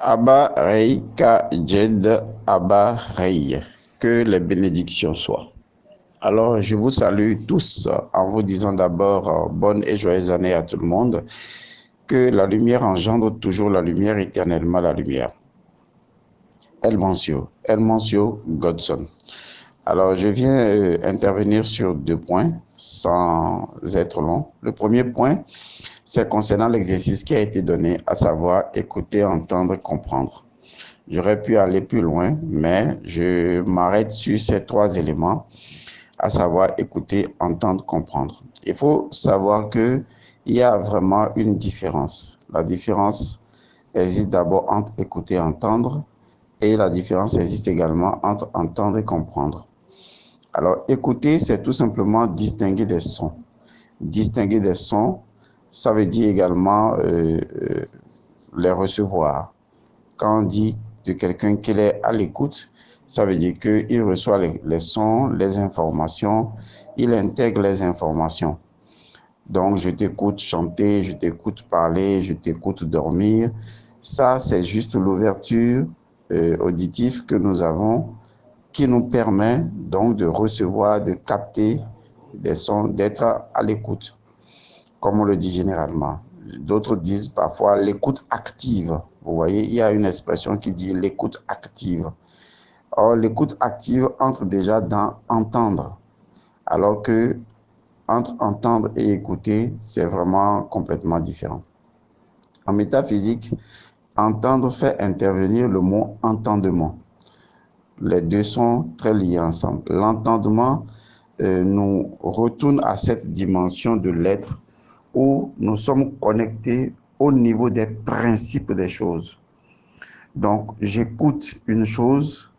Abba Rei Ka Jed Abba Rei. Que les bénédictions soient. Alors, je vous salue tous en vous disant d'abord bonne et joyeuse année à tout le monde. Que la lumière engendre toujours la lumière, éternellement la lumière. El Mancio Godson. Alors, je viens intervenir sur 2 points sans être long. Le premier point, c'est concernant l'exercice qui a été donné, à savoir écouter, entendre, comprendre. J'aurais pu aller plus loin, mais je m'arrête sur ces 3 éléments, à savoir écouter, entendre, comprendre. Il faut savoir qu'il y a vraiment une différence. La différence existe d'abord entre écouter et entendre, et la différence existe également entre entendre et comprendre. Alors, écouter, c'est tout simplement distinguer des sons. Distinguer des sons, ça veut dire également les recevoir. Quand on dit de quelqu'un qu'il est à l'écoute, ça veut dire qu'il reçoit les sons, les informations, il intègre les informations. Donc, je t'écoute chanter, je t'écoute parler, je t'écoute dormir. Ça, c'est juste l'ouverture auditive que nous avons qui nous permet donc de recevoir, de capter des sons, d'être à l'écoute, comme on le dit généralement. D'autres disent parfois l'écoute active. Vous voyez, il y a une expression qui dit l'écoute active. Or, l'écoute active entre déjà dans entendre, alors que entre entendre et écouter, c'est vraiment complètement différent. En métaphysique, entendre fait intervenir le mot entendement. Les deux sont très liés ensemble. L'entendement nous retourne à cette dimension de l'être où nous sommes connectés au niveau des principes des choses. Donc, j'écoute une chose,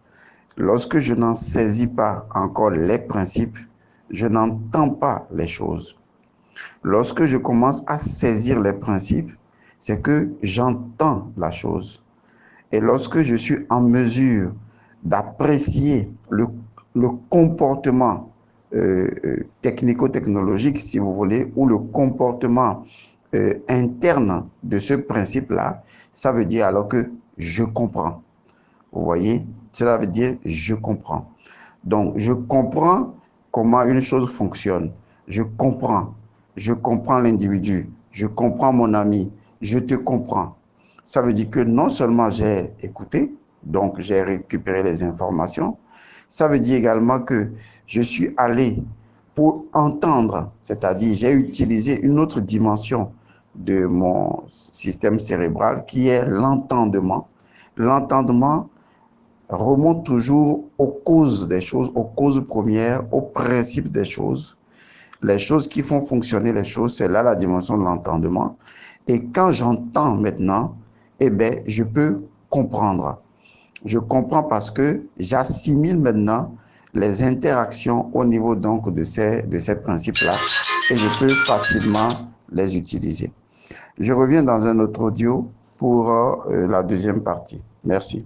lorsque je n'en saisis pas encore les principes, je n'entends pas les choses. Lorsque je commence à saisir les principes, c'est que j'entends la chose. Et lorsque je suis en mesure d'apprécier le comportement technico-technologique, si vous voulez, ou le comportement interne de ce principe-là, ça veut dire alors que je comprends. Vous voyez, cela veut dire je comprends. Donc, je comprends comment une chose fonctionne. Je comprends l'individu. Je comprends mon ami. Je te comprends. Ça veut dire que non seulement j'ai écouté, donc j'ai récupéré les informations, ça veut dire également que je suis allé pour entendre, c'est-à-dire j'ai utilisé une autre dimension de mon système cérébral qui est l'entendement. L'entendement remonte toujours aux causes des choses, aux causes premières, aux principes des choses. Les choses qui font fonctionner les choses, c'est là la dimension de l'entendement. Et quand j'entends maintenant, eh bien, je peux comprendre. Je comprends parce que j'assimile maintenant les interactions au niveau donc de ces principes-là et je peux facilement les utiliser. Je reviens dans un autre audio pour la deuxième partie. Merci.